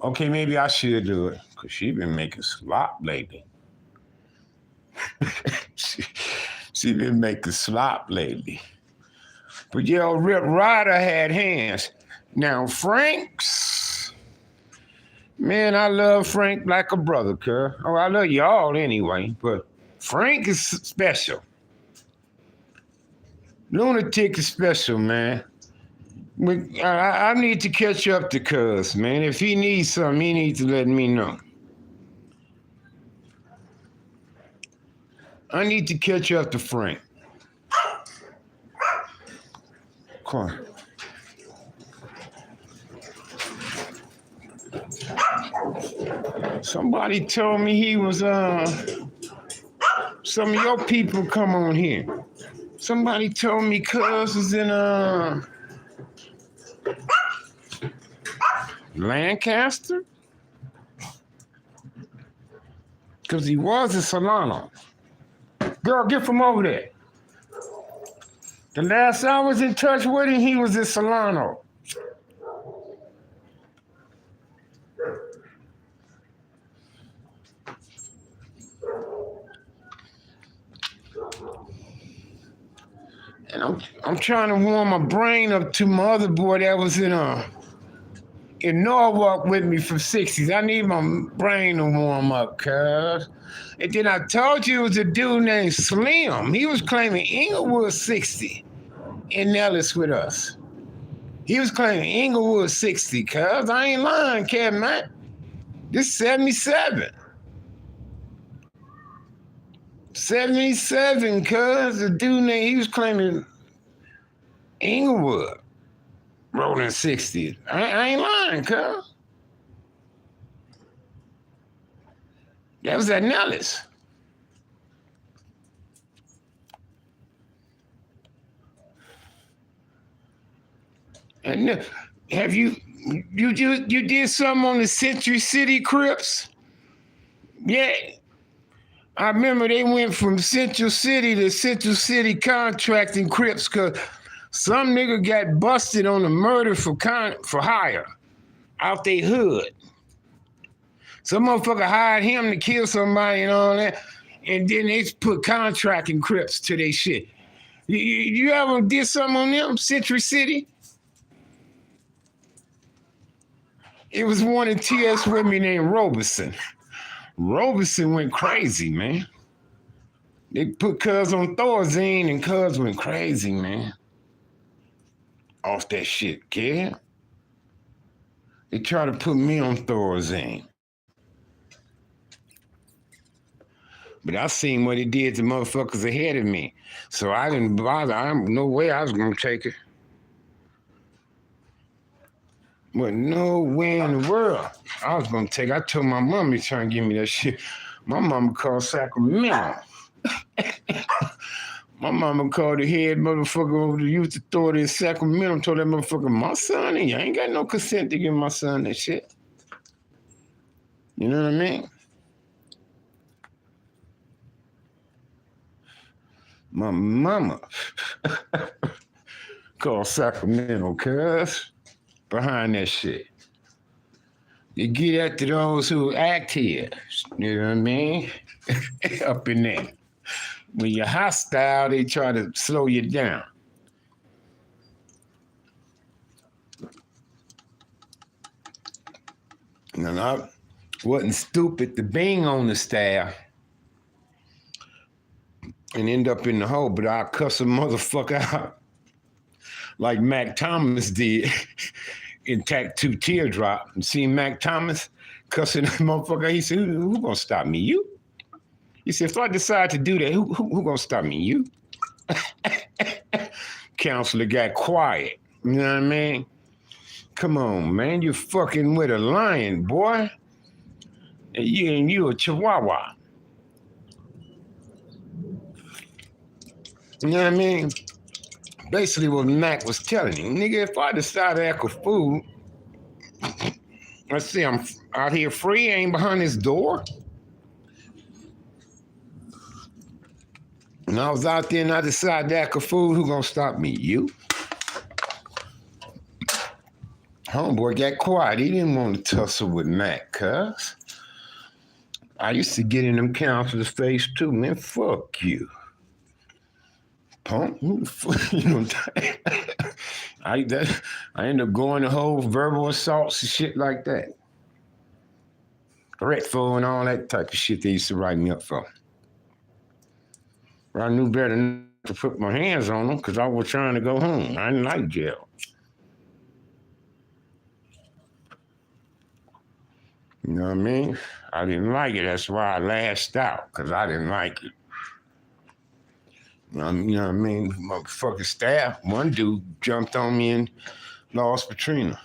Okay, maybe I should do it, because she been making slop lately. she been making slop lately. But yeah, Rip Ryder had hands. Now, Frank's, man, I love Frank like a brother, cuz. Oh, I love y'all anyway, but Frank is special. Lunatic is special, man. I need to catch up to cuz, man. If he needs something, he needs to let me know. I need to catch up to Frank. Come on. Somebody told me he was, some of your people come on here. Somebody told me cuz was in, Lancaster? Because he was in Solano. Girl, get from over there. The last I was in touch with him, he was in Solano. And I'm trying to warm my brain up to my other boy that was in Norwalk with me from 60s. I need my brain to warm up, cuz. And then I told you it was a dude named Slim. He was claiming Inglewood 60 in Nellis with us. He was claiming Inglewood 60, cuz. I ain't lying, Kevin, man. This is 77. 77, cuz the dude named, he was claiming Inglewood, rolling 60. I ain't lying, cuz. That was at Nellis. And have you did something on the Century City Crips? Yeah. I remember they went from Central City to Central City Contracting Crips because some nigga got busted on a murder for hire out they hood. Some motherfucker hired him to kill somebody and all that, and then they put contracting Crips to their shit. You ever did something on them, Century City? It was one in TS with me named Robeson. Robeson went crazy, man. They put Cuz on Thorazine and Cuz went crazy, man. Off that shit, kid. They tried to put me on Thorazine. But I seen what it did to mothofuckers ahead of me. So I didn't bother. No way I was gonna take it. But no way in the world I was gonna take it. I told my mom to try and give me that shit. My mama called Sacramento. My mama called the head motherfucker over the youth authority in Sacramento and told that motherfucker, my son, I ain't got no consent to give my son that shit. You know what I mean? My mama called Sacramento, cuz, behind that shit. You get after those who act here, you know what I mean? Up in there. When you're hostile, they try to slow you down. And I wasn't stupid to bang on the staff and end up in the hole, but I cuss a motherfucker out like Mac Thomas did in Tattoo Teardrop. You see Mac Thomas cussing that motherfucker? He said, who gonna stop me? You? He said, if I decide to do that, who gonna stop me? You? Counselor got quiet. You know what I mean? Come on, man. You're fucking with a lion, boy. And you a chihuahua. You know what I mean? Basically what Mac was telling him. Nigga, if I decide to act a fool, let's see, I'm out here free, I ain't behind this door. And I was out there and I decided to act a fool, who gonna stop me? You? Homeboy got quiet. He didn't want to tussle with Mac, cuz. I used to get in them counselors' face too, man. Fuck you. Punk? You know, I end up going to whole verbal assaults and shit like that. Threatful and all that type of shit they used to write me up for. But I knew better not to put my hands on them because I was trying to go home. I didn't like jail. You know what I mean? I didn't like it. That's why I lashed out, because I didn't like it. You know what I mean? Motherfucking staff. One dude jumped on me and lost Katrina.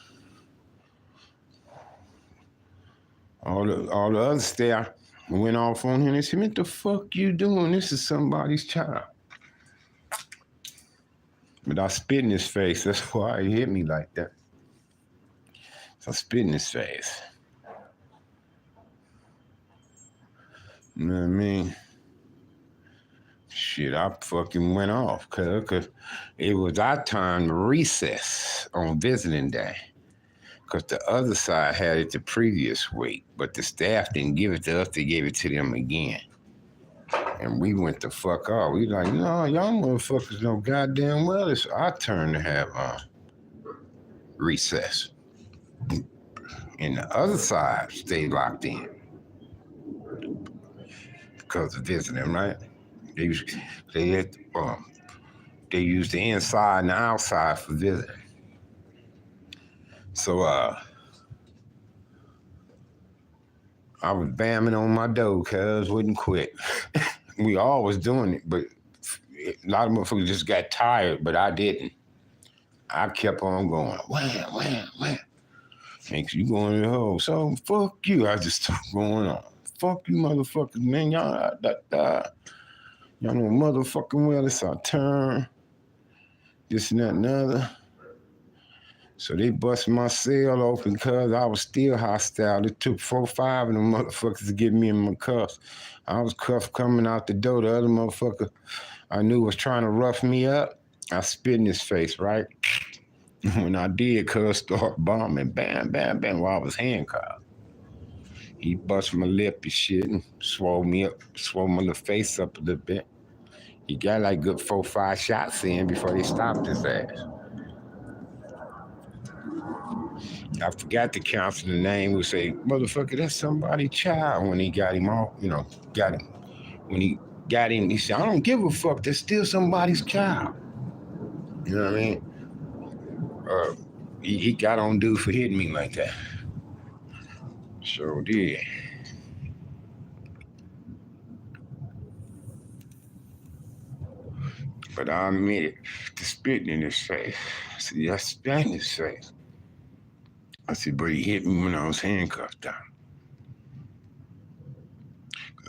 All the other staff went off on him and said, what the fuck you doing? This is somebody's child. But I spit in his face. That's why he hit me like that. So I spit in his face. You know what I mean? Shit, I fucking went off, cause it was our time to recess on visiting day. Cause the other side had it the previous week, but the staff didn't give it to us, they gave it to them again. And we went the fuck off. We like, no, y'all motherfuckers know goddamn well it's our turn to have recess. And the other side stayed locked in. Because of visiting, right? They used the inside and the outside for visiting. So I was bamming on my door, cuz wouldn't quit. We all was doing it, but a lot of motherfuckers just got tired, but I didn't. I kept on going. Wham, wham, wham. Thanks, you going in the hole. So fuck you. I just kept going on. Fuck you, motherfuckers, man. Y'all know motherfucking well it's our turn. This and that and other. So they bust my cell open because I was still hostile. It took 4 or 5 of them motherfuckers to get me in my cuffs. I was cuffed coming out the door. The other motherfucker I knew was trying to rough me up. I spit in his face, right? When I did, cuz start bombing, bam, bam, bam, while I was handcuffed. He bust my lip and shit and swole me up, swole my little face up a little bit. He got like good 4 or 5 shots in before they stopped his ass. I forgot the counselor name. Would say, motherfucker, that's somebody's child. When he got him off, got him. When he got him, he said, I don't give a fuck. That's still somebody's child. You know what I mean? He got on dude for hitting me like that. Sure did. But I admit it, the spitting in his face. I said, yeah, I spit in his face. I said, but he hit me when I was handcuffed down.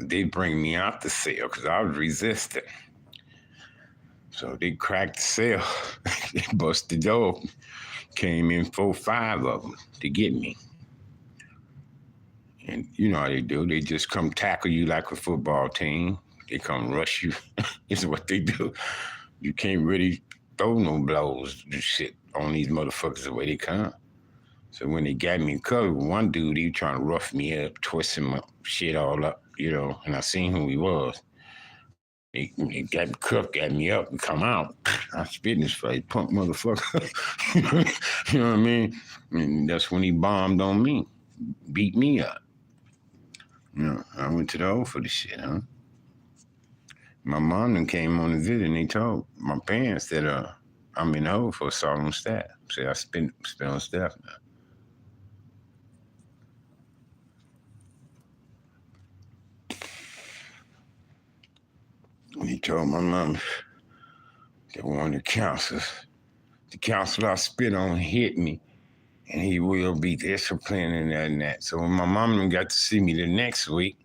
They bring me out the cell because I was resisting. So they cracked the cell. They busted the door. Came in 4 or 5 of them to get me. And you know how they do. They just come tackle you like a football team. They come rush you. It's what they do. You can't really throw no blows and shit on these motherfuckers the way they come. So when they got me covered, one dude, he was trying to rough me up, twisting my shit all up, and I seen who he was. They got cuffed, got me up and come out. I spit in his face, punk motherfucker. You know what I mean? And that's when he bombed on me, beat me up. I went to the hole for the shit, huh? My mom then came on the visit and they told my parents that I'm in the hole for assault on staff. Say I spit on staff now. And he told my mom that one of the counselor I spit on hit me and he will be disciplined and that. So when my mom got to see me the next week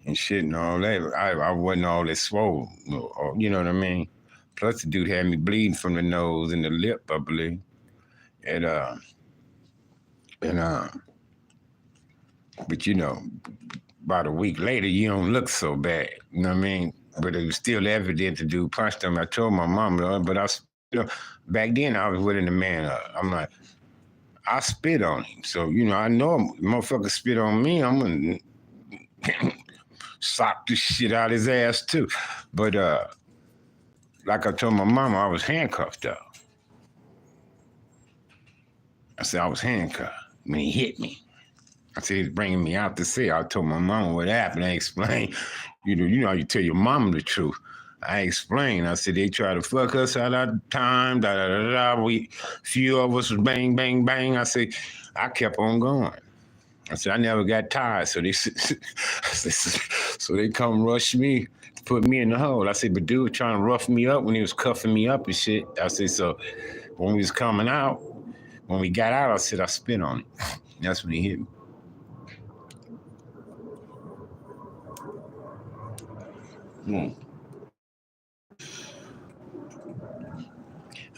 and shit and all that, I wasn't all that swole, you know what I mean? Plus the dude had me bleeding from the nose and the lip, I believe. And but about a week later, you don't look so bad, you know what I mean? But it was still evident the dude punched him. I told my mom, but back then I was willing to man up. I'm like, I spit on him. So, I know a motherfucker spit on me, I'm gonna sock the shit out his ass too. But like I told my mama, I was handcuffed though. I said I was handcuffed when he hit me. I said he's bringing me out to cell. I told my mama what happened. I explained, you know how you tell your mama the truth. I explained. I said they tried to fuck us out of time. Few of us was bang, bang, bang. I said I kept on going. I said I never got tired. So they come rush me, put me in the hole. I said, but dude was trying to rough me up when he was cuffing me up and shit. I said, so when we was coming out, when we got out, I said I spit on him. That's when he hit me.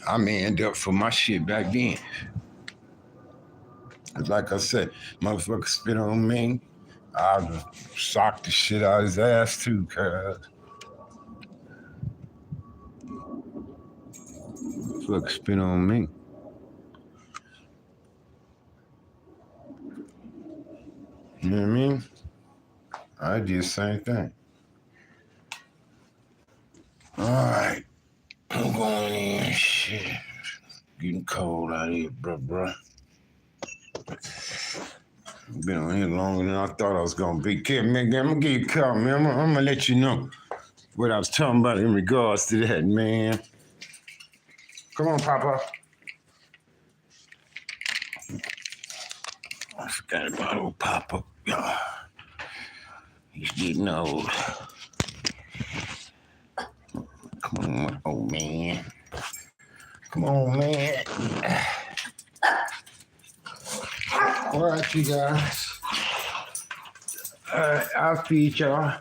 I manned up for my shit back then. Like I said, motherfucker spit on me. I just socked the shit out of his ass too, cuz. Motherfucker spit on me. You know what I mean? I did the same thing. All right. I'm going in. Shit. Getting cold out here, bruh. Been on here longer than I thought I was gonna be. Kid, man, I'm gonna get you caught, man. I'm gonna let you know what I was talking about in regards to that, man. Come on, Papa. I forgot about old Papa. He's getting old. Oh, man. Come on, man. All right, you guys. All right, I'll feed y'all.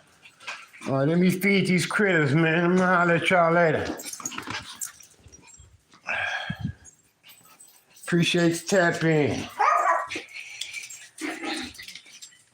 All right, let me feed these critters, man. I'm gonna holler at y'all later. Appreciate the tap in.